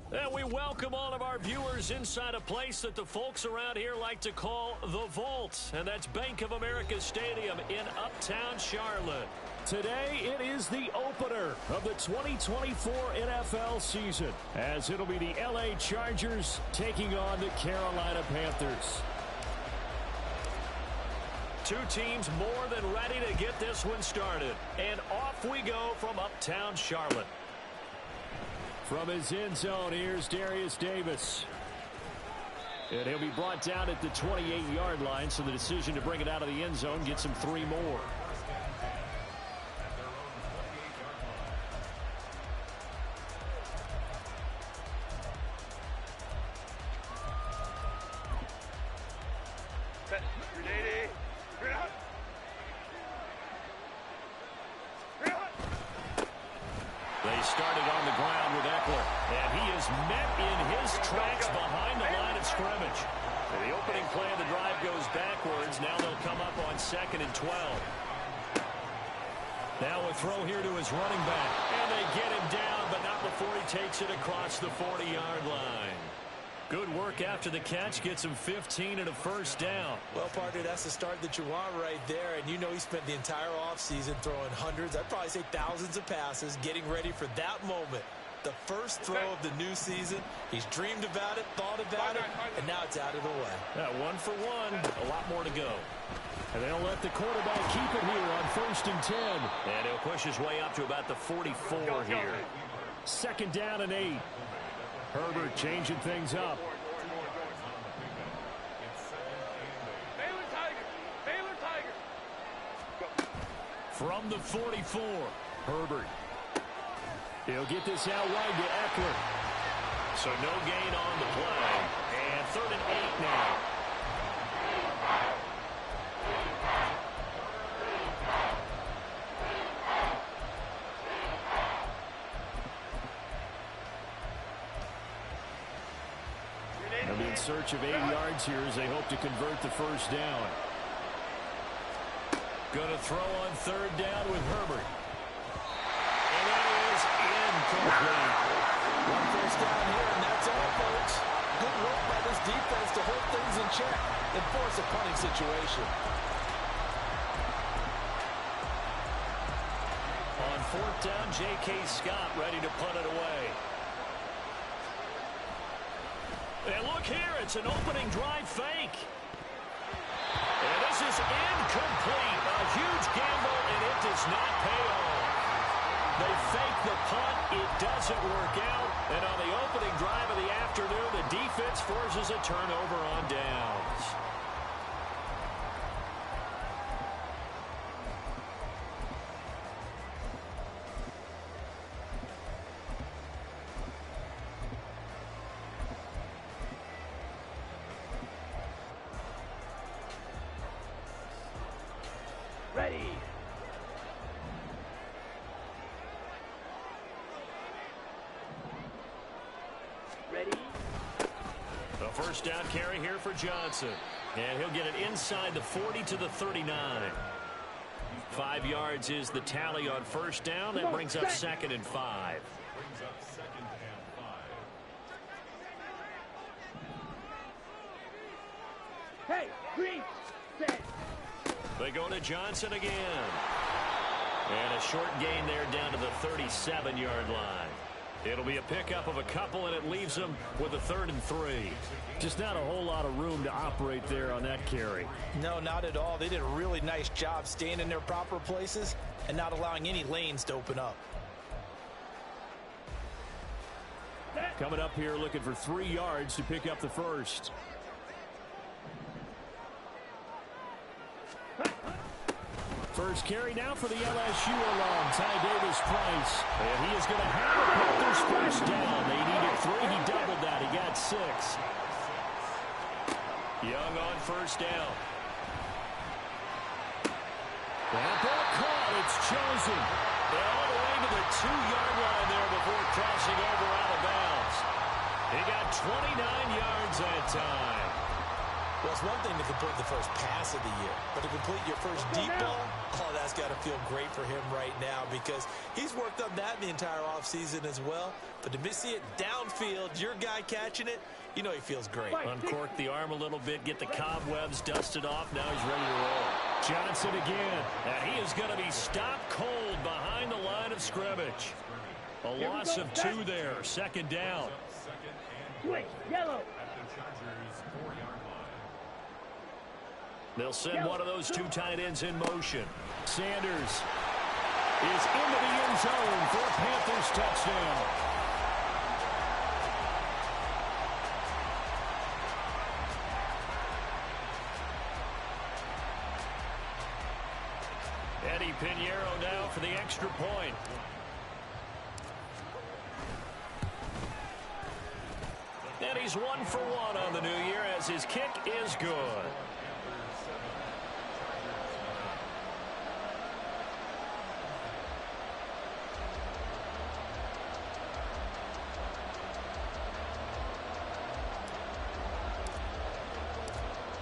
And we welcome all of our viewers inside a place that the folks around here like to call the Vault. And that's Bank of America Stadium in Uptown Charlotte. Today, it is the opener of the 2024 NFL season, as it'll be the LA Chargers taking on the Carolina Panthers. Two teams more than ready to get this one started. And off we go from Uptown Charlotte. From his end zone, here's Darius Davis. And he'll be brought down at the 28-yard line, so the decision to bring it out of the end zone gets him 3 more. They started on the ground with Eckler, and he is met in his tracks behind the line of scrimmage. The opening play of the drive goes backwards. Now they'll come up on 2nd and 12. Now a throw here to his running back, and they get him down, but not before he takes it across the 40-yard line. Good work after the catch, gets him 15 and a first down. Well, partner, that's the start that you want right there. And you know he spent the entire offseason throwing hundreds, I'd probably say thousands of passes, getting ready for that moment. The first throw of the new season. He's dreamed about it, thought about it, and now it's out of the way. Yeah, 1 for 1, a lot more to go. And they'll let the quarterback keep it here on 1st and 10. And he'll push his way up to about the 44 here. 2nd down and 8. Herbert changing things up. From the 44, Herbert. He'll get this out wide to Eckler. So no gain on the play. And 3rd and 8 now. They'll be in search of 8 yards here as they hope to convert the first down. Going to throw on 3rd down with Herbert. And that is incomplete. 1 first down here, and that's all, folks. Good work by this defense to hold things in check and force a punting situation. On 4th down, J.K. Scott ready to punt it away. And look here, it's an opening drive fake. And this is incomplete. A huge gamble, and it does not pay off. They fake the punt. It doesn't work out. And on the opening drive of the afternoon, the defense forces a turnover on downs. Ready. Ready. A first down carry here for Johnson. And he'll get it inside the 40 to the 39. 5 yards is the tally on first down. That brings up 2nd and 5. Hey, green, set. They go to Johnson again. And a short gain there down to the 37-yard line. It'll be a pickup of a couple, and it leaves them with a 3rd and 3. Just not a whole lot of room to operate there on that carry. No, not at all. They did a really nice job staying in their proper places and not allowing any lanes to open up. Coming up here looking for 3 yards to pick up the first. First carry now for the LSU alum, Ty Davis-Price. And he is going to have a Panthers first down. They needed 3. He doubled that. He got 6. Young on first down. That ball caught. It's chosen. And all the way to the 2-yard line there before crossing over out of bounds. He got 29 yards that time. Well, it's one thing to complete the first pass of the year, but to complete your first deep ball, oh, that's got to feel great for him right now because he's worked on that the entire offseason as well. But to see it downfield, your guy catching it, you know he feels great. Uncork the arm a little bit, get the cobwebs dusted off. Now he's ready to roll. Johnson again, and he is going to be stopped cold behind the line of scrimmage. A loss of 2 there, second down. Switch, yellow. They'll send one of those 2 tight ends in motion. Sanders is into the end zone for a Panthers touchdown. Eddie Pinheiro now for the extra point. And he's 1 for 1 on the new year as his kick is good.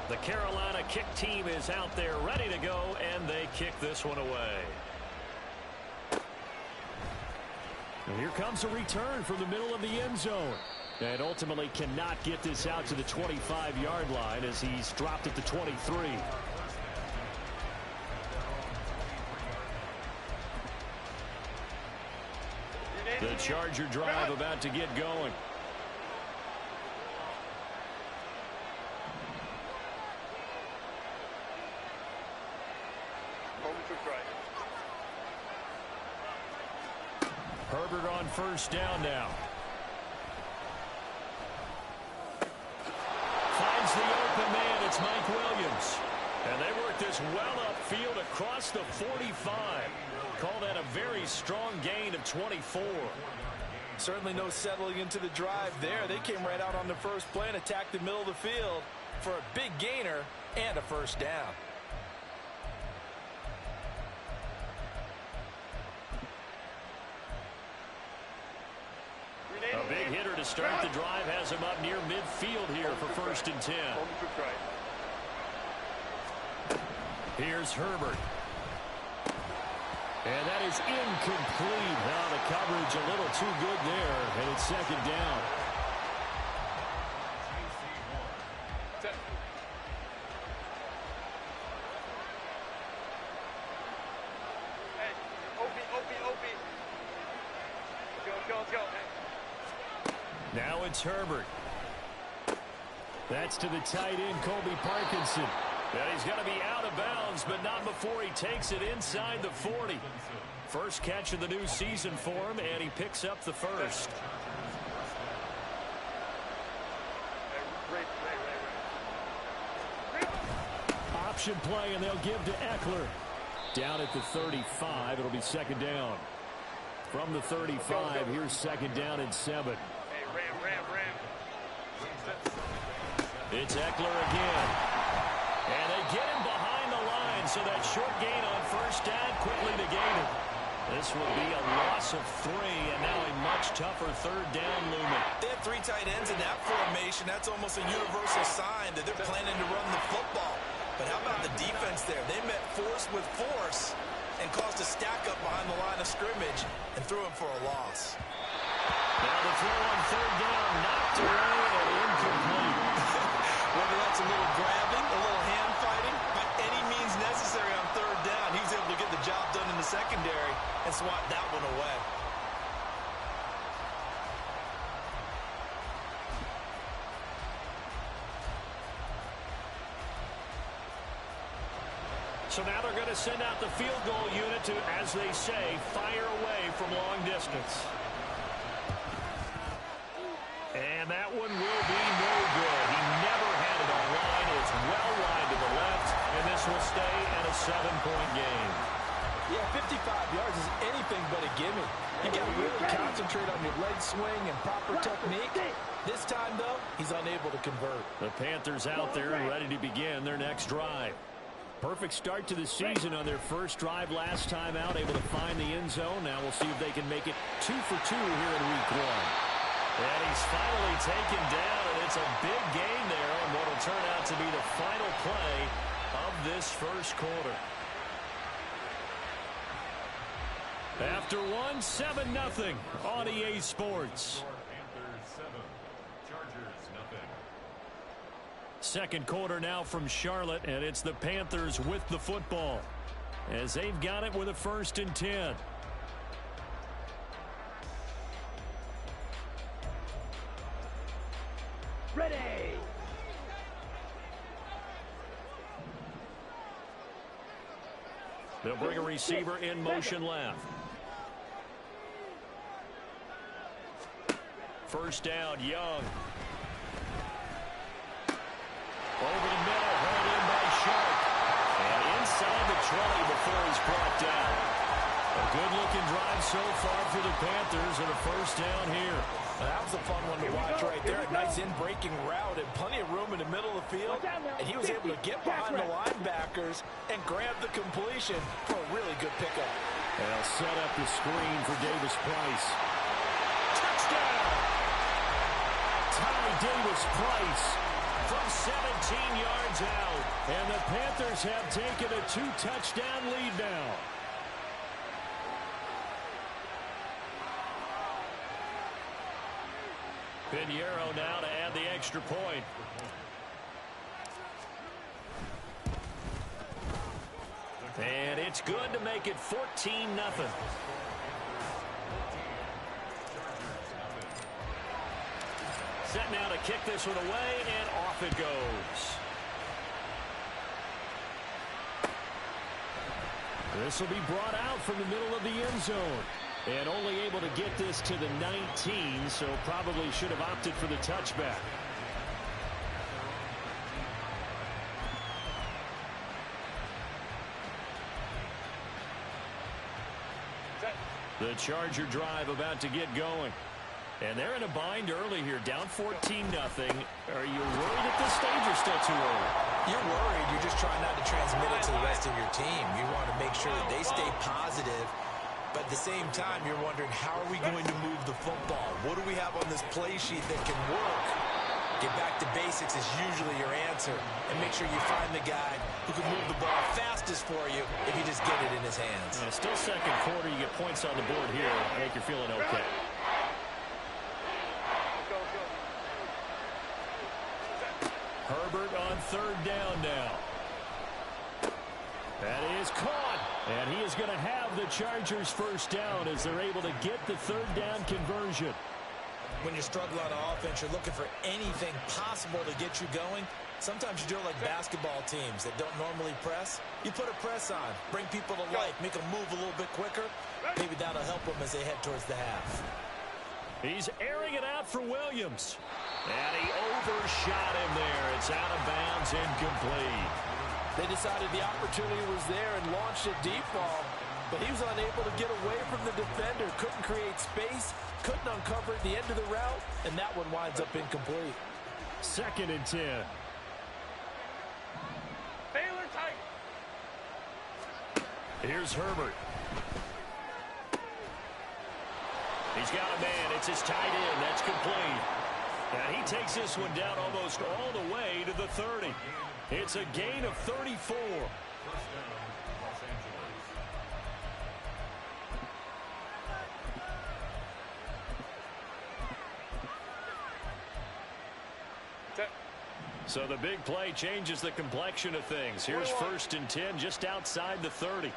The Carolina kick team is out there ready to go, and they kick this one away. And here comes a return from the middle of the end zone. And ultimately cannot get this out to the 25-yard line as he's dropped at the 23. The Charger drive about to get going. Herbert on first down now. Finds the open man. It's Mike Williams. And they work this well upfield across the 45. Call that a very strong gain of 24. Certainly no settling into the drive there. They came right out on the first play and attacked the middle of the field for a big gainer and a first down. A big hitter to start the drive has him up near midfield here for 1st and 10. Here's Herbert. And that is incomplete. Now the coverage a little too good there, and it's 2nd down. Now it's Herbert. That's to the tight end, Colby Parkinson. And he's going to be out of bounds, but not before he takes it inside the 40. First catch of the new season for him, and he picks up the first. Option play, and they'll give to Eckler. Down at the 35, it'll be 2nd down. From the 35, here's 2nd down and 7. It's Eckler again. And they get him behind the line, so that short gain on first down quickly negated. This will be a loss of 3, and now a much tougher 3rd down looming. They have 3 tight ends in that formation. That's almost a universal sign that they're planning to run the football. But how about the defense there? They met force with force and caused a stack up behind the line of scrimmage and threw him for a loss. Now the throw on 3rd down, knocked away and incomplete. Whether that's a little grabbing, a little hand fighting, by any means necessary on 3rd down, he's able to get the job done in the secondary and swat that one away. So now they're going to send out the field goal unit to, as they say, fire away from long distance. And that one will be no good. He never had it on line. It's well wide to the left, and this will stay at a 7-point game. Yeah, 55 yards is anything but a gimme. You got to really concentrate on your leg swing and proper technique. This time, though, he's unable to convert. The Panthers out there and ready to begin their next drive. Perfect start to the season on their first drive last time out, able to find the end zone. Now we'll see if they can make it 2 for 2 here in week 1. And he's finally taken down, and it's a big gain there on what will turn out to be the final play of this first quarter. After one, 7-0 on EA Sports. Panthers 7, Chargers nothing. Second quarter now from Charlotte, and it's the Panthers with the football as they've got it with a 1st and 10. Ready. They'll bring a receiver in motion left. First down, Young. Over the middle, held in by Sharp. And inside the 20 before he's brought down. A good-looking drive so far for the Panthers and a first down here. Well, that was a fun one to watch right there. A nice in-breaking route and plenty of room in the middle of the field. And he was able to get behind the linebackers and grab the completion for a really good pickup. And they'll set up the screen for Davis Price. Touchdown! Ty Davis Price from 17 yards out. And the Panthers have taken a 2-touchdown lead now. Pinheiro now to add the extra point. And it's good to make it 14-0. Set now to kick this one away, and off it goes. This will be brought out from the middle of the end zone. And only able to get this to the 19, so probably should have opted for the touchback. The Charger drive about to get going. And they're in a bind early here, down 14-0. Are you worried at this stage or still too early? You're worried. You're just trying not to transmit it to the rest of your team. You want to make sure that they stay positive. But at the same time, you're wondering, how are we going to move the football? What do we have on this play sheet that can work? Get back to basics is usually your answer. And make sure you find the guy who can move the ball fastest for you if you just get it in his hands. Yeah, still second quarter. You get points on the board here. I think you're feeling okay. Herbert on 3rd down now. That is caught. And he is going to have the Chargers first down as they're able to get the 3rd down conversion. When you struggle on offense, you're looking for anything possible to get you going. Sometimes you do it like basketball teams that don't normally press. You put a press on, bring people to life, make them move a little bit quicker. Maybe that'll help them as they head towards the half. He's airing it out for Williams. And he overshot him there. It's out of bounds, incomplete. They decided the opportunity was there and launched a deep ball, but he was unable to get away from the defender, couldn't create space, couldn't uncover at the end of the route, and that one winds up incomplete. 2nd and 10. Baylor tight. Here's Herbert. He's got a man. It's his tight end. That's complete. And he takes this one down almost all the way to the 30. It's a gain of 34. First down, Los Angeles. So the big play changes the complexion of things. Here's 1st and 10 just outside the 30.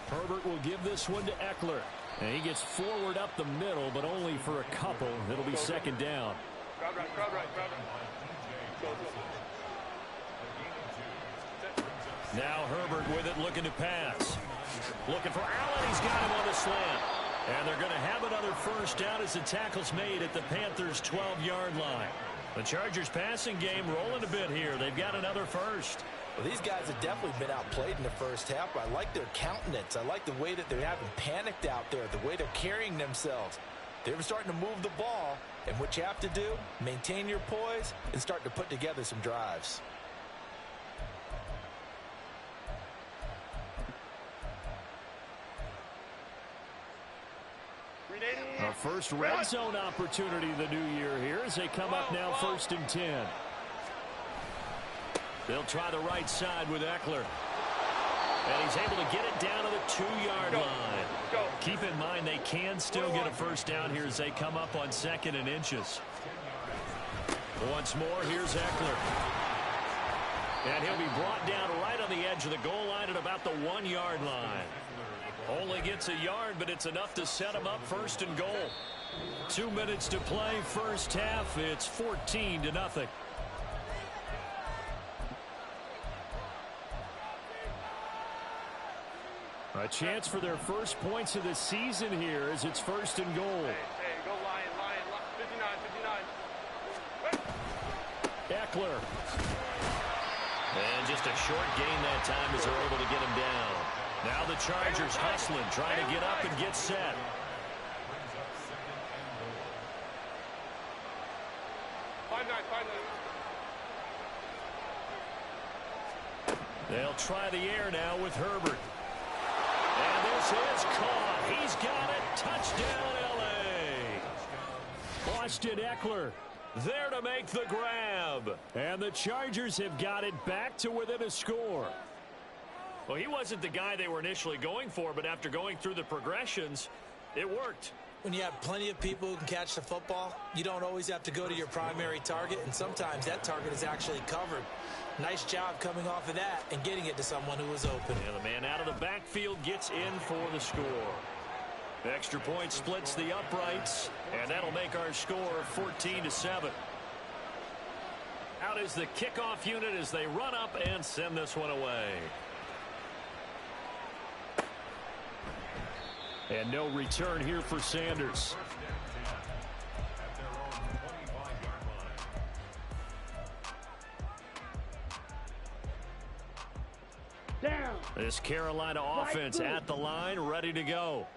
Herbert will give this one to Eckler. And he gets forward up the middle, but only for a couple. It'll be 2nd down. Crowd right. Now Herbert with it, looking to pass. Looking for Allen. He's got him on the slant. And they're going to have another first down as the tackle's made at the Panthers' 12-yard line. The Chargers passing game rolling a bit here. They've got another first. Well, these guys have definitely been outplayed in the first half. I like their countenance. I like the way that they haven't panicked out there, the way they're carrying themselves. They're starting to move the ball, and what you have to do, maintain your poise and start to put together some drives. A first red zone opportunity the new year here as they come up now 1st and 10. They'll try the right side with Eckler. And he's able to get it down to the 2-yard line. Keep in mind they can still get a first down here as they come up on 2nd and inches. Once more, here's Eckler. And he'll be brought down right on the edge of the goal line at about the 1-yard line. Only gets a yard, but it's enough to set him up 1st and goal. 2 minutes to play, first half. It's 14-0. A chance for their first points of the season here as it's 1st and goal. Hey, go Lion, 59. Eckler. And just a short gain that time as they're able to get him down. Now the Chargers hustling, trying to get up and get set. They'll try the air now with Herbert. And this is caught. He's got it. Touchdown, L.A. Austin Eckler there to make the grab. And the Chargers have got it back to within a score. Well, he wasn't the guy they were initially going for, but after going through the progressions, it worked. When you have plenty of people who can catch the football, you don't always have to go to your primary target, and sometimes that target is actually covered. Nice job coming off of that and getting it to someone who was open. And the man out of the backfield gets in for the score. The extra point splits the uprights, and that'll make our score 14-7. Out is the kickoff unit as they run up and send this one away. And no return here for Sanders. Down. This Carolina offense at the line, ready to go.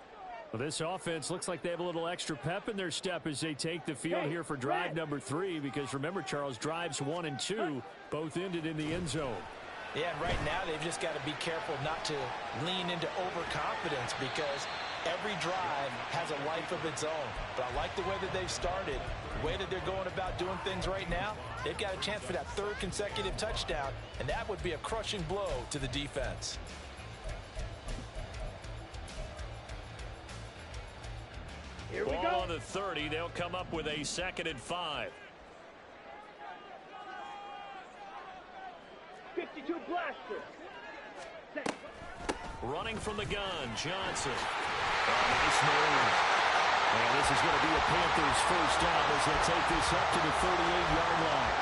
Well, this offense looks like they have a little extra pep in their step as they take the field here for drive number 3. Because remember, Charles, drives 1 and 2 both ended in the end zone. Yeah, and right now they've just got to be careful not to lean into overconfidence because every drive has a life of its own. But I like the way that they've started, the way that they're going about doing things right now. They've got a chance for that 3rd consecutive touchdown, and that would be a crushing blow to the defense. Here we Ball go. on the 30. They'll come up with a 2nd and 5. 52 blaster. Running from the gun, Johnson. Nice move. And this is going to be a Panthers first down as they take this up to the 38-yard line.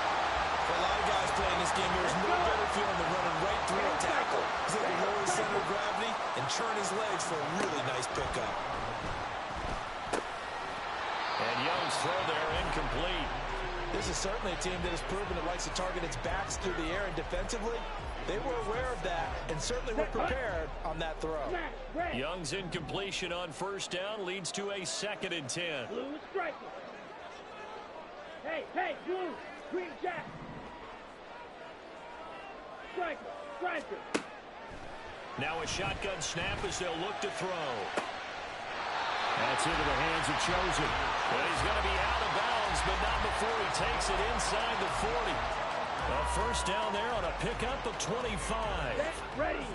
For a lot of guys playing this game, there's no better feeling than running right through a tackle. He's able to lower his center of gravity and churn his legs for a really nice pickup. And Young's throw there incomplete. This is certainly a team that has proven it likes to target its backs through the air, and defensively, they were aware of that and certainly were prepared on that throw. Young's incompletion on first down leads to a 2nd and 10. Blue striker. Hey, blue, green jack. Striker. Now a shotgun snap as they'll look to throw. That's into the hands of Chosen. And he's going to be out of bounds, but not before he takes it inside the 40. A first down there on a pickup of 25. Get ready.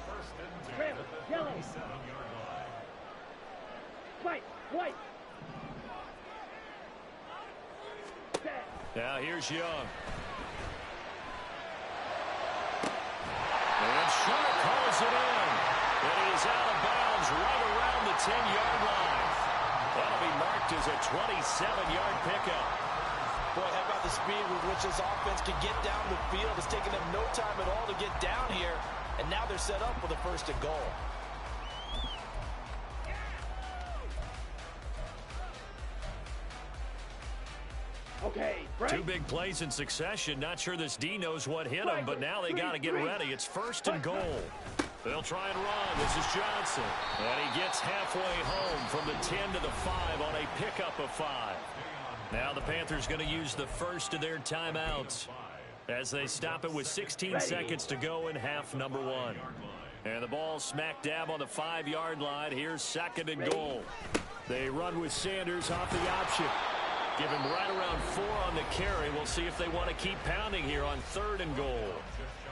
First and 10 Red, at the yellow. 37-yard line. White. Set. Now here's Young. And Schumer calls it in. And he is out of bounds right around the 10-yard line. That'll be marked as a 27-yard pickup. Boy, how about the speed with which this offense can get down the field? It's taken them no time at all to get down here, and now they're set up with a 1st and goal. Okay, break. 2 big plays in succession. Not sure this D knows what hit him, but now they got to get ready. It's 1st and goal. They'll try and run. This is Johnson. And he gets halfway home from the 10 to the 5 on a pickup of 5. Now the Panthers going to use the first of their timeouts as they stop it with 16 seconds to go in half number 1. And the ball smack dab on the 5-yard line. Here's 2nd and goal. They run with Sanders off the option. Give him right around 4 on the carry. We'll see if they want to keep pounding here on 3rd and goal.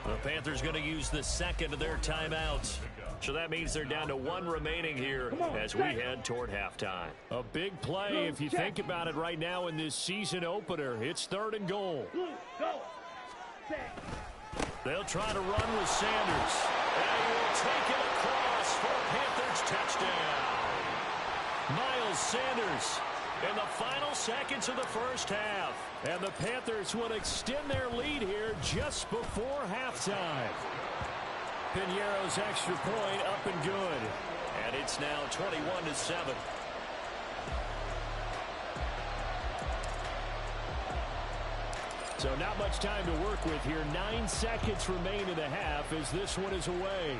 The Panthers going to use the 2nd of their timeouts. So that means they're down to 1 remaining here as we head toward halftime. A big play if you think about it right now in this season opener. It's 3rd and goal. They'll try to run with Sanders. And he will take it across for a Panthers touchdown. Miles Sanders in the final seconds of the first half. And the Panthers will extend their lead here just before halftime. Piñeiro's extra point up and good. And it's now 21-7. So not much time to work with here. 9 seconds remain in the half as this one is away.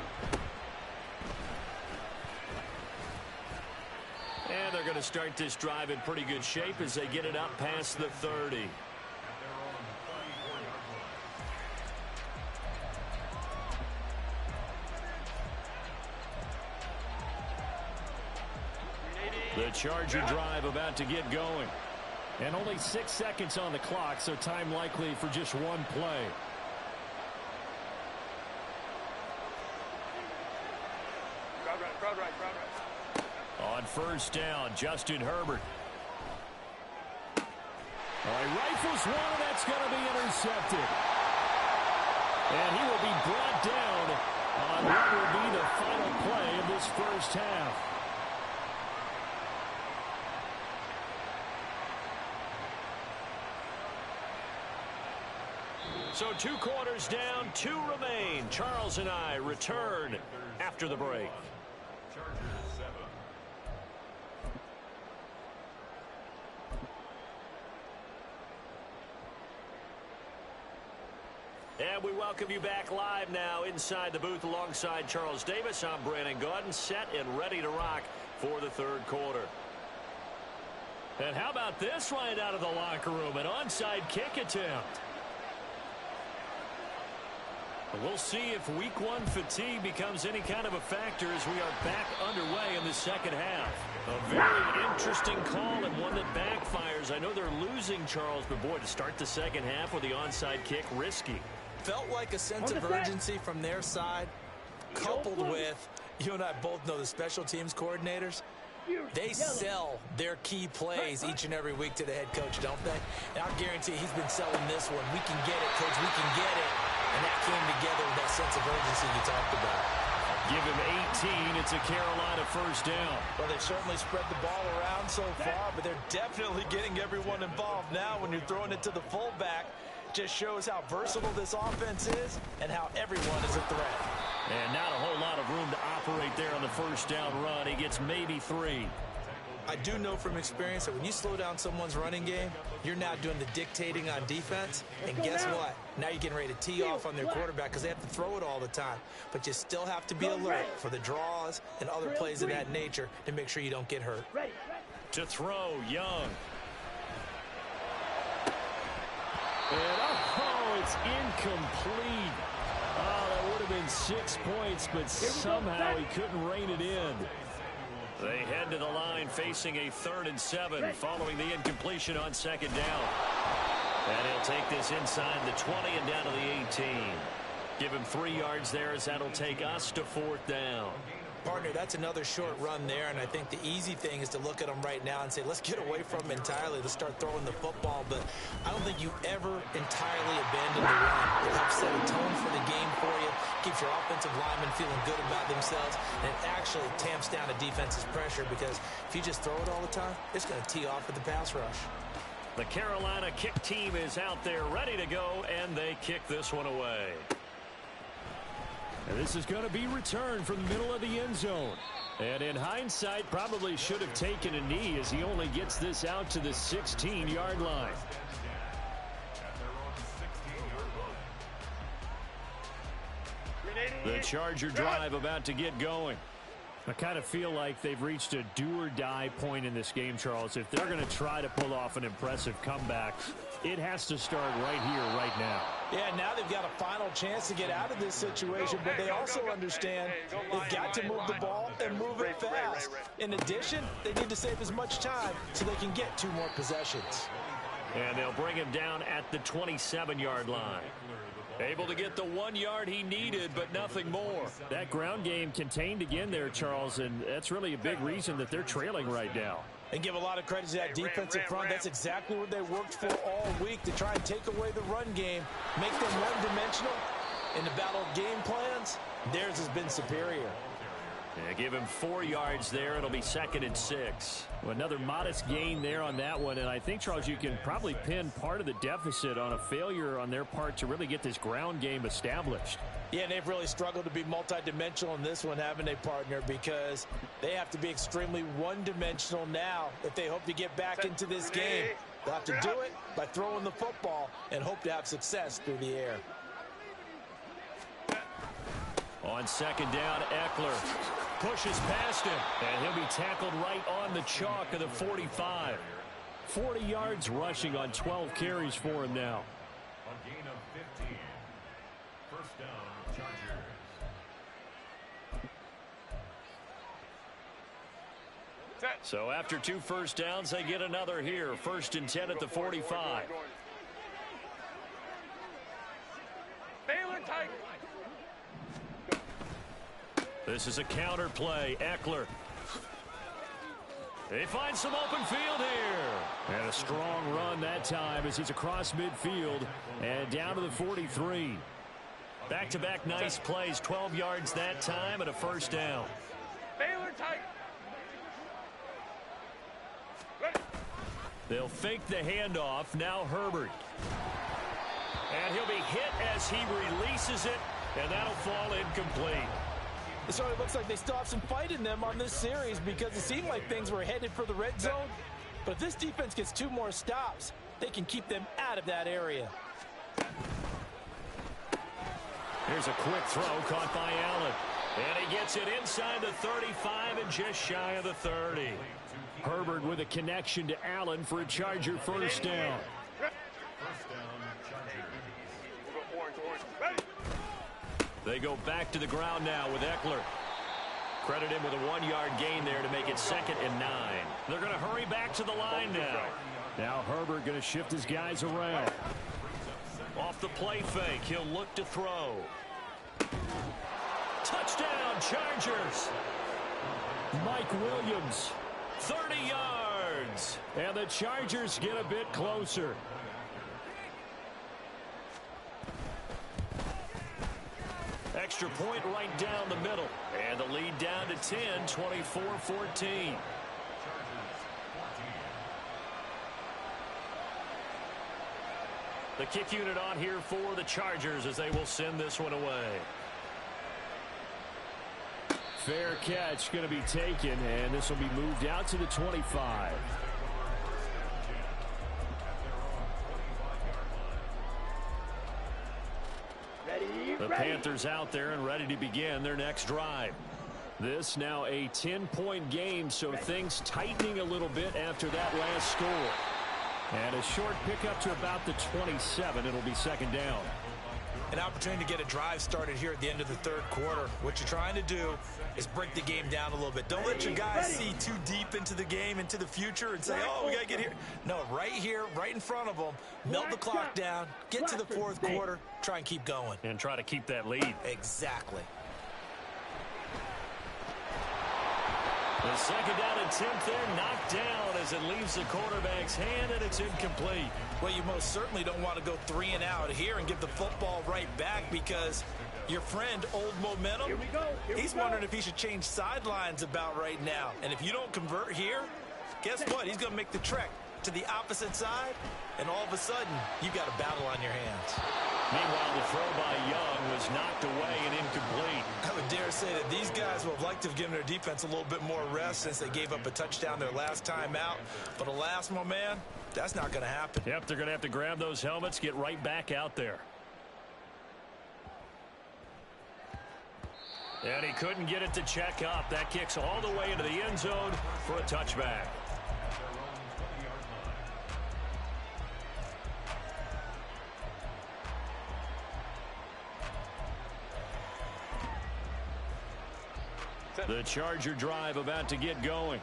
And they're going to start this drive in pretty good shape as they get it up past the 30. The Charger drive about to get going. And only 6 seconds on the clock, so time likely for just one play. Crowd right. On first down, Justin Herbert. He rifles one, and that's going to be intercepted. And he will be brought down on what will be the final play of this first half. So 2 quarters down, 2 remain. Charles and I return after the break. And we welcome you back live now inside the booth alongside Charles Davis. I'm Brandon Gaudin, set and ready to rock for the 3rd quarter. And how about this right out of the locker room? An onside kick attempt. We'll see if week 1 fatigue becomes any kind of a factor as we are back underway in the 2nd half. A very interesting call and one that backfires. I know they're losing, Charles, but boy, to start the 2nd half with the onside kick, risky. Felt like a sense of urgency from their side, coupled with, you and I both know the special teams coordinators. They sell their key plays each and every week to the head coach, don't they? And I guarantee he's been selling this one. We can get it, coach. We can get it. And that came together with that sense of urgency you talked about. Give him 18. It's a Carolina first down. Well, they've certainly spread the ball around so far, but they're definitely getting everyone involved now when you're throwing it to the fullback. Just shows how versatile this offense is and how everyone is a threat. And not a whole lot of room to operate there on the first down run. He gets maybe 3. I do know from experience that when you slow down someone's running game, you're now doing the dictating on defense. And guess what? Now you're getting ready to tee off on their quarterback because they have to throw it all the time. But you still have to be alert for the draws and other plays of that nature to make sure you don't get hurt. To throw, Young. And it's incomplete. That would have been 6 points, but somehow he couldn't rein it in. They head to the line facing a 3rd and 7 following the incompletion on 2nd down. And he'll take this inside the 20 and down to the 18. Give him 3 yards there as that'll take us to 4th down. Partner, that's another short run there, and I think the easy thing is to look at them right now and say, let's get away from them entirely. Let's start throwing the football, but I don't think you ever entirely abandon the run. It helps set a tone for the game for you, keeps your offensive linemen feeling good about themselves, and it actually tamps down a defense's pressure because if you just throw it all the time, it's going to tee off with the pass rush. The Carolina kick team is out there ready to go, and they kick this one away. And this is going to be returned from the middle of the end zone. And in hindsight, probably should have taken a knee as he only gets this out to the 16-yard line. The Charger drive about to get going. I kind of feel like they've reached a do-or-die point in this game, Charles. If they're going to try to pull off an impressive comeback, it has to start right here, right now. Yeah, now they've got a final chance to get out of this situation, but they also understand they've got to move the ball and move it fast. In addition, they need to save as much time so they can get 2 more possessions. And they'll bring him down at the 27-yard line. Able to get the 1 yard he needed, but nothing more. That ground game contained again there, Charles, and that's really a big reason that they're trailing right now. And give a lot of credit to that defensive front. That's exactly what they worked for all week, to try and take away the run game, make them one-dimensional. In the battle of game plans, theirs has been superior. Yeah, give him 4 yards there. It'll be 2nd and 6. Well, another modest gain there on that one, and I think, Charles, you can probably pin part of the deficit on a failure on their part to really get this ground game established. Yeah, they've really struggled to be multidimensional in this one, haven't they, partner? Because they have to be extremely one-dimensional now if they hope to get back into this game. They'll have to do it by throwing the football and hope to have success through the air. On 2nd down, Eckler pushes past him, and he'll be tackled right on the chalk of the 45. 40 yards rushing on 12 carries for him now. A gain of 15. First down, Chargers. So after 2 first downs, they get another here. 1st and 10 at the 45. This is a counter play. Eckler. They find some open field here. And a strong run that time as he's across midfield and down to the 43. Back-to-back nice plays. 12 yards that time and a first down. They'll fake the handoff. Now Herbert. And he'll be hit as he releases it, and that'll fall incomplete. So it looks like they still have some fight in them on this series, because it seemed like things were headed for the red zone. But if this defense gets 2 more stops, they can keep them out of that area. Here's a quick throw caught by Allen. And he gets it inside the 35 and just shy of the 30. Herbert with a connection to Allen for a Charger first down. First down, Chargers. They go back to the ground now with Eckler. Credit him with a 1 yard gain there to make it 2nd and 9. They're going to hurry back to the line now. Now Herbert going to shift his guys around. Off the play fake, he'll look to throw. Touchdown, Chargers. Mike Williams, 30 yards. And the Chargers get a bit closer. Extra point right down the middle. And the lead down to 10, 24-14. The kick unit on here for the Chargers as they will send this one away. Fair catch going to be taken, and this will be moved out to the 25. The Panthers out there and ready to begin their next drive. This now a 10-point game, so things tightening a little bit after that last score. And a short pickup to about the 27. It'll be 2nd down. An opportunity to get a drive started here at the end of the 3rd quarter. What you're trying to do is break the game down a little bit. Don't let your guys see too deep into the game, into the future, and say, oh, we got to get here. No, right here, right in front of them, melt the clock down, get to the 4th quarter, try and keep going. And try to keep that lead. Exactly. The 2nd down attempt there knocked down as it leaves the quarterback's hand, and it's incomplete. Well, you most certainly don't want to go 3 and out here and get the football right back, because your friend, Old Momentum, he's wondering if he should change sidelines about right now. And if you don't convert here, guess what? He's going to make the trek to the opposite side, and all of a sudden, you've got a battle on your hands. Meanwhile, the throw by Young was knocked away and incomplete. I would dare say that these guys would have liked to have given their defense a little bit more rest since they gave up a touchdown their last time out. But alas, my man, that's not going to happen. Yep, they're going to have to grab those helmets, get right back out there. And he couldn't get it to check up. That kicks all the way into the end zone for a touchback. The Charger drive about to get going.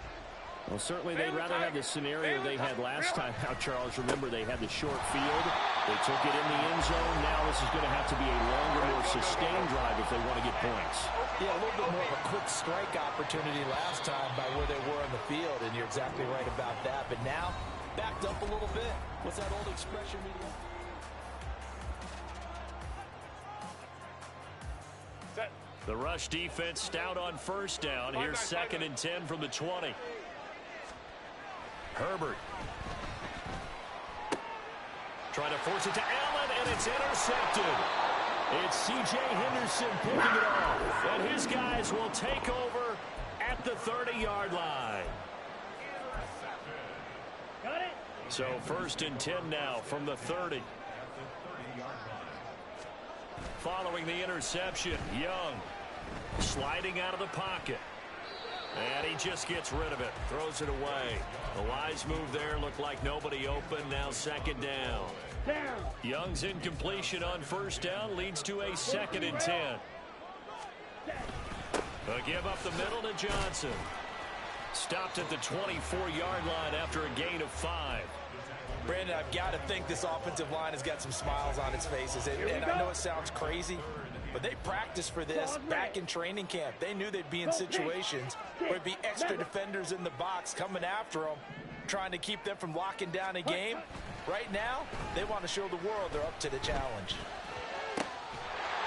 Well, certainly they'd rather have the scenario they had last time out, Charles. Remember, they had the short field. They took it in the end zone. Now this is going to have to be a longer, more sustained drive if they want to get points. Yeah, a little bit more of a quick strike opportunity last time by where they were on the field, and you're exactly right about that. But now, backed up a little bit. What's that old expression? The rush defense stout on first down. Here's 2nd and 10 from the 20. Herbert. Trying to force it to Allen, and it's intercepted. It's C.J. Henderson picking it off. And his guys will take over at the 30-yard line. Got it. So 1st and 10 now from the 30. Following the interception, Young sliding out of the pocket. And he just gets rid of it, throws it away. The wise move there, looked like nobody open, now 2nd down. Young's incompletion on 1st down leads to a 2nd and 10. A give up the middle to Johnson. Stopped at the 24-yard line after a gain of 5. Brandon, I've got to think this offensive line has got some smiles on its faces. And I know it sounds crazy, but they practiced for this back in training camp. They knew they'd be in situations where there'd be extra defenders in the box coming after them, trying to keep them from locking down a game. Right now, they want to show the world they're up to the challenge.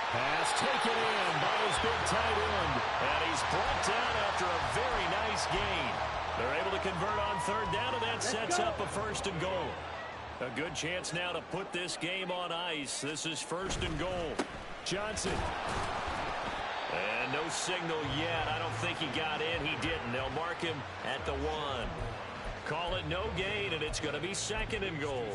Pass taken in by his big tight end. And he's brought down after a very nice gain. They're able to convert on 3rd down, and that sets up a 1st and goal. A good chance now to put this game on ice. This is 1st and goal. Johnson. And no signal yet. I don't think he got in. He didn't. They'll mark him at the 1. Call it no gain, and it's going to be 2nd and goal.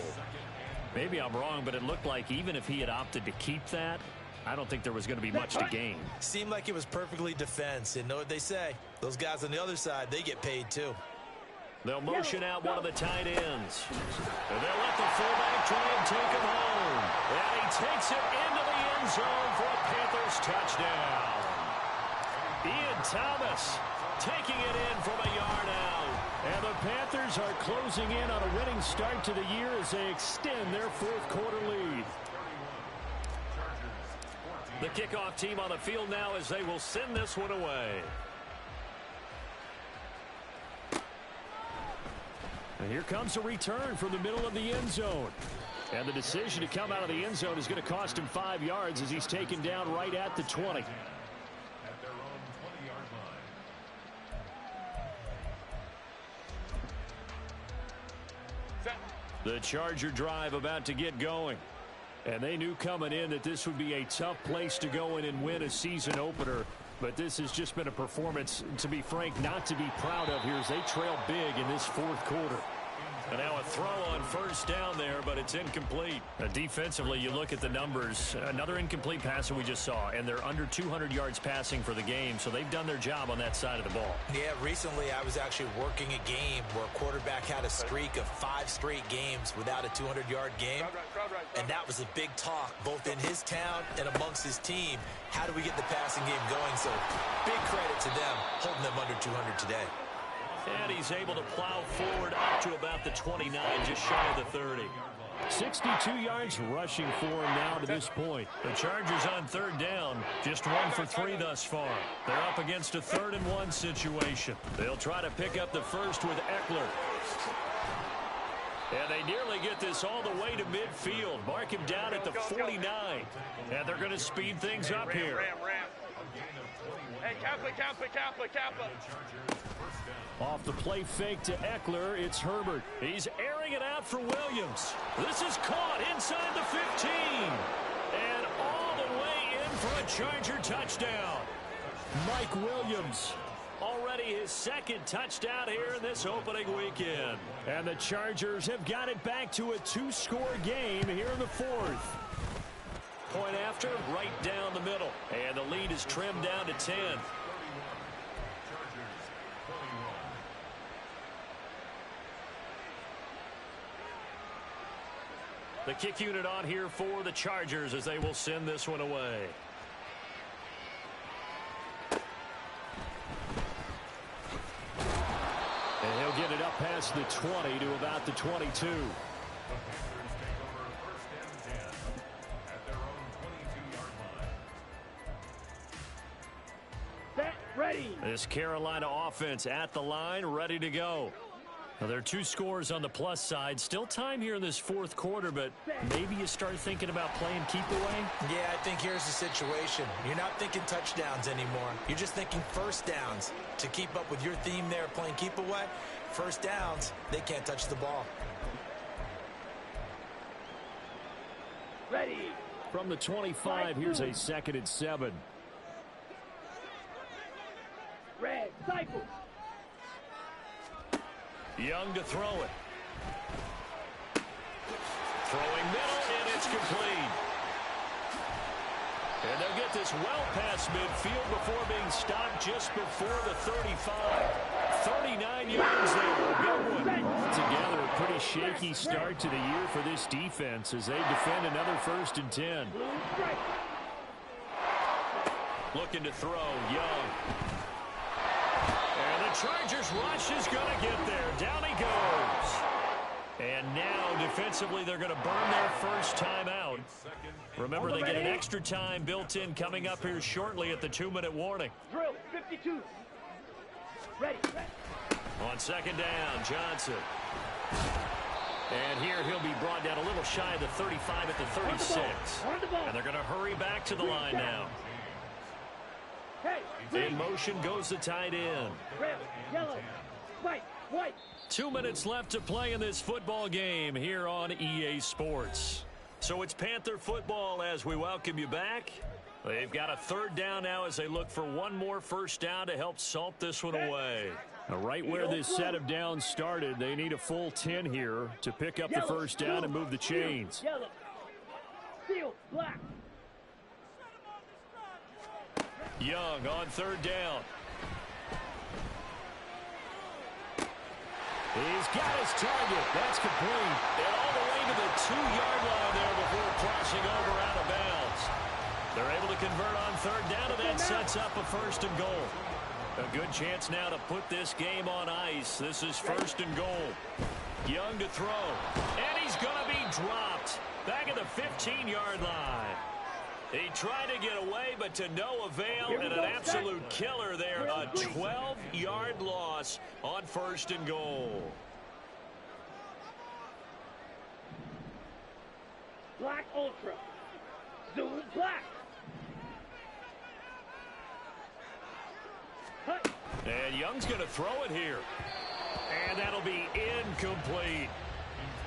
Maybe I'm wrong, but it looked like even if he had opted to keep that, I don't think there was going to be much to gain. Seemed like it was perfectly defense. And know what they say? Those guys on the other side, they get paid too. They'll motion out one of the tight ends. And they'll let the fullback try and take him home. And he takes it into the end zone for a Panthers touchdown. Ian Thomas taking it in from a yard out. And the Panthers are closing in on a winning start to the year as they extend their 4th quarter lead. The kickoff team on the field now as they will send this one away. And here comes a return from the middle of the end zone. And the decision to come out of the end zone is going to cost him 5 yards as he's taken down right at the 20. At their own 20-yard line. The Charger drive about to get going. And they knew coming in that this would be a tough place to go in and win a season opener. But this has just been a performance, to be frank, not to be proud of here as they trail big in this 4th quarter. And now a throw on 1st down there, but it's incomplete. Defensively, you look at the numbers. Another incomplete pass that we just saw, and they're under 200 yards passing for the game, so they've done their job on that side of the ball. Yeah, recently I was actually working a game where a quarterback had a streak of 5 straight games without a 200-yard game. And that was a big talk, both in his town and amongst his team. How do we get the passing game going? So big credit to them, holding them under 200 today. And he's able to plow forward up to about the 29, just shy of the 30. 62 yards rushing for him now to this point. The Chargers on 3rd down, just 1 for 3 thus far. They're up against a 3rd and 1 situation. They'll try to pick up the 1st with Eckler. And they nearly get this all the way to midfield. Mark him down at the 49. And they're going to speed things up here. Hey, Kappa. Off the play fake to Eckler, it's Herbert. He's airing it out for Williams. This is caught inside the 15. And all the way in for a Charger touchdown. Mike Williams, already his 2nd touchdown here in this opening weekend. And the Chargers have got it back to a 2-score game here in the 4th. Point after, right down the middle. And the lead is trimmed down to 10. The kick unit on here for the Chargers as they will send this one away. And he'll get it up past the 20 to about the 22. Ready. This Carolina offense at the line, ready to go. Now, there are 2 scores on the plus side. Still time here in this fourth quarter, but maybe you start thinking about playing keep away? Yeah, I think here's the situation. You're not thinking touchdowns anymore. You're just thinking first downs. To keep up with your theme there, playing keep away, first downs, they can't touch the ball. Ready. From the 25, here's a 2nd and 7. Red, cycle. Young to throw it. Throwing middle, and it's complete. And they'll get this well past midfield before being stopped just before the 35. 39 yards there. A good one. Altogether, a pretty shaky start to the year for this defense as they defend another 1st and 10. Looking to throw, Young. And the Chargers rush is going to get there. Down he goes. And now, defensively, they're going to burn their first time out. Remember, they get an extra time built in coming up here shortly at the 2-minute warning. Drill, 52. Ready. On 2nd down, Johnson. And here he'll be brought down a little shy of the 35 at the 36. And they're going to hurry back to the line now. In motion goes the tight end. Red, yellow, white. 2 minutes left to play in this football game here on EA Sports. So it's Panther football as we welcome you back. They've got a 3rd down now as they look for one more first down to help salt this one away. Now, right where this set of downs started, they need a full 10 here to pick up the first down and move the chains. Yellow, steel, black. Young on 3rd down. He's got his target. That's complete. And all the way to the 2-yard line there before crossing over out of bounds. They're able to convert on 3rd down, and that sets up a 1st and goal. A good chance now to put this game on ice. This is 1st and goal. Young to throw. And he's going to be dropped. Back at the 15-yard line. He tried to get away, but to no avail, and an absolute killer there. A 12-yard loss on 1st and goal. Black Ultra. Zoom black. And Young's going to throw it here. And that'll be incomplete.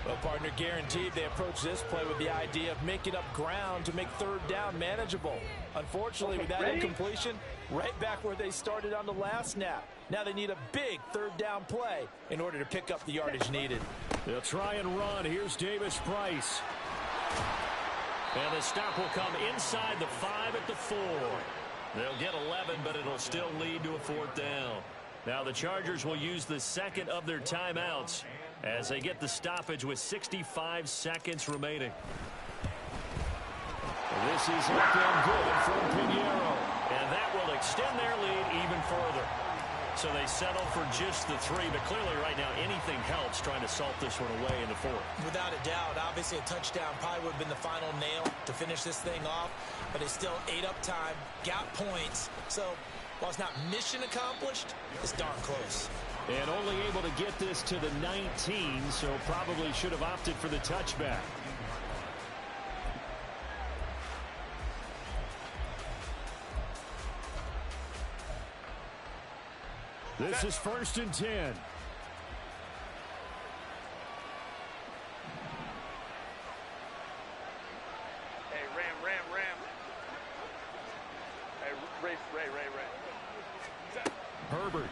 Well, partner, guaranteed they approach this play with the idea of making up ground to make 3rd down manageable. Unfortunately, with that incompletion, right back where they started on the last snap. Now they need a big 3rd down play in order to pick up the yardage needed. They'll try and run. Here's Davis Price. And the stop will come inside the 5 at the 4. They'll get 11, but it'll still lead to a 4th down. Now the Chargers will use the 2nd of their timeouts as they get the stoppage with 65 seconds remaining. This is up and good from Pinheiro. And that will extend their lead even further. So they settle for just the 3, but clearly right now anything helps trying to salt this one away in the 4th. Without a doubt, obviously a touchdown probably would have been the final nail to finish this thing off, but it's still ate up time, got points. So while it's not mission accomplished, it's darn close. And only able to get this to the 19, so probably should have opted for the touchback. This is 1st and 10. Hey, Ram. Hey, Ray. Herbert.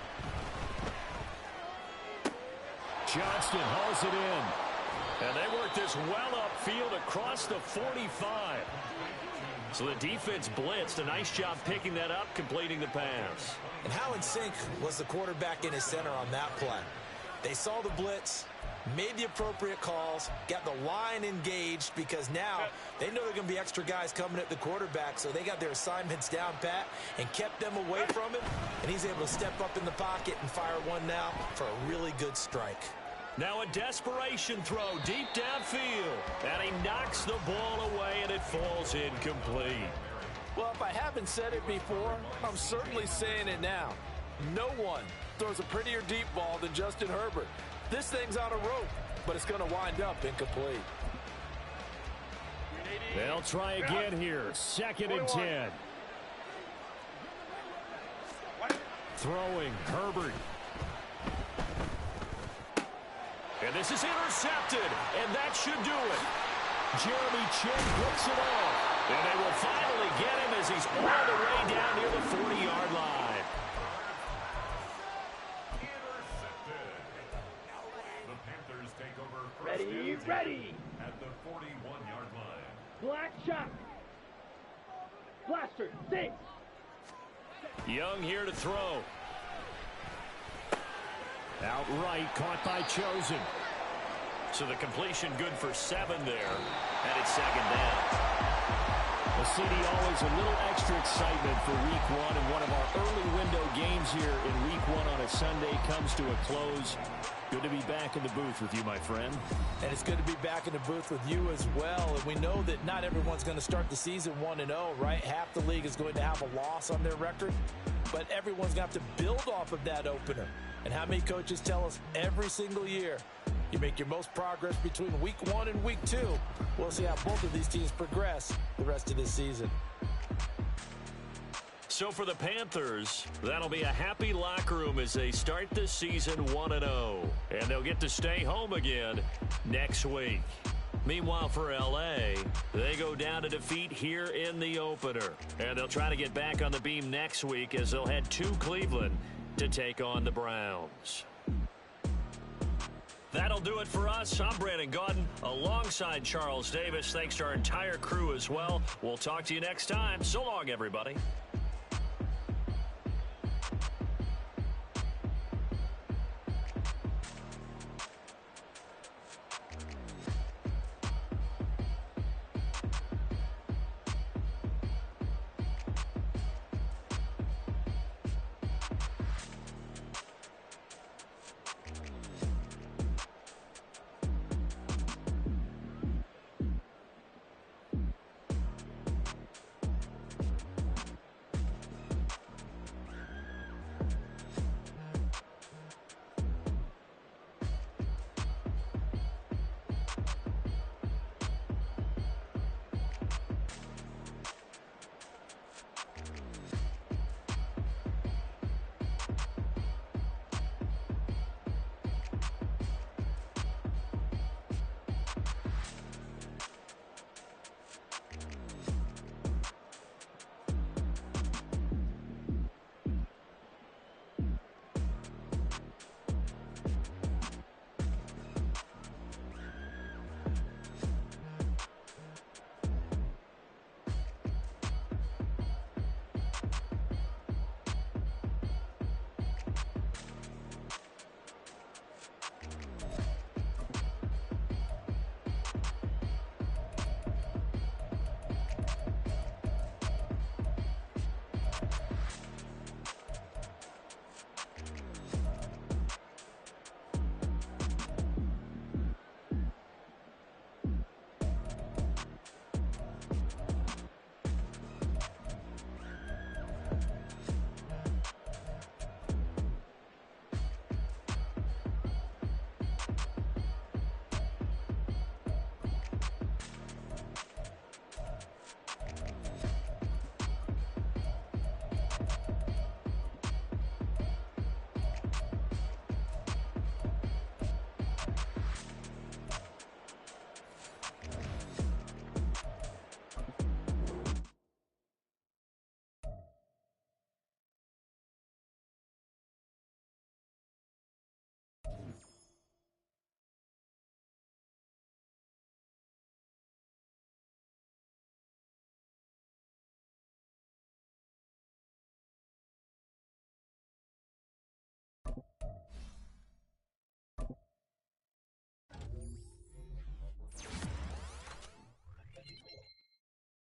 Johnston hauls it in. And they work this well upfield across the 45. So the defense blitzed. A nice job picking that up, completing the pass. And how in sync was the quarterback in his center on that play? They saw the blitz, made the appropriate calls, got the line engaged, because now they know there are going to be extra guys coming at the quarterback, so they got their assignments down pat and kept them away from him, and he's able to step up in the pocket and fire one now for a really good strike. Now a desperation throw deep downfield, and he knocks the ball away, and it falls incomplete. Well, if I haven't said it before, I'm certainly saying it now. No one throws a prettier deep ball than Justin Herbert. This thing's on a rope, but it's going to wind up incomplete. They'll try again here. 2nd and 10. Throwing, Herbert. And this is intercepted, and that should do it. Jeremy Chin breaks it off, and they will finally get him as he's all the way down near the 40-yard line. Intercepted. The Panthers take over first Ready, and 10 ready. at the 41-yard line. Black shot. Blaster, 6. Young here to throw. Outright caught by Chosen. So the completion good for 7 there, and it's 2nd down. Well, CD, always a little extra excitement for Week 1, and one of our early window games here in Week 1 on a Sunday comes to a close. Good to be back in the booth with you, my friend. And it's good to be back in the booth with you as well. And we know that not everyone's going to start the season 1-0, right? Half the league is going to have a loss on their record, but everyone's going to have to build off of that opener. And how many coaches tell us every single year, you make your most progress between Week 1 and Week 2. We'll see how both of these teams progress the rest of this season. So for the Panthers, that'll be a happy locker room as they start the season 1-0. And they'll get to stay home again next week. Meanwhile, for L.A., they go down to defeat here in the opener. And they'll try to get back on the beam next week as they'll head to Cleveland to take on the Browns. That'll do it for us. I'm Brandon Gaudin alongside Charles Davis. Thanks to our entire crew as well. We'll talk to you next time. So long, everybody.